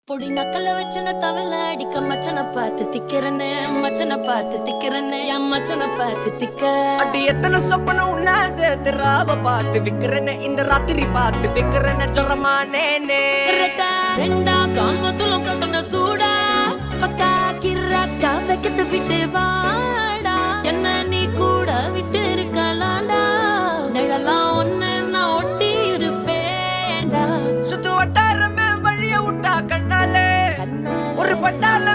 பொடி நக்கல வச்சன தவள அடிக்க மச்சன பார்த்து திக்கிறனே மச்சன பார்த்து திக்கிறனே என் மச்சன பார்த்து திக்க அடி எத்தனை சொப்பன உன்னா சேர்த்து ராவ பார்த்து விக்கிறனே இந்த ராத்திரி பார்த்து விக்கிறனே ஜொரமானே ரெண்டா காமத்துலம் கட்டண சூடா பக்கா கிராக்கா வைக்கத்து விட்டு வாடா என்ன நீ கூட விட்டு இருக்கலாண்டா நிழலாம் ஒன்னு நான் ஒட்டி இருப்பேன்டா சுத்து வட்டாரமே வழிய விட்டா கண்ணாலே ஒரு பட்டால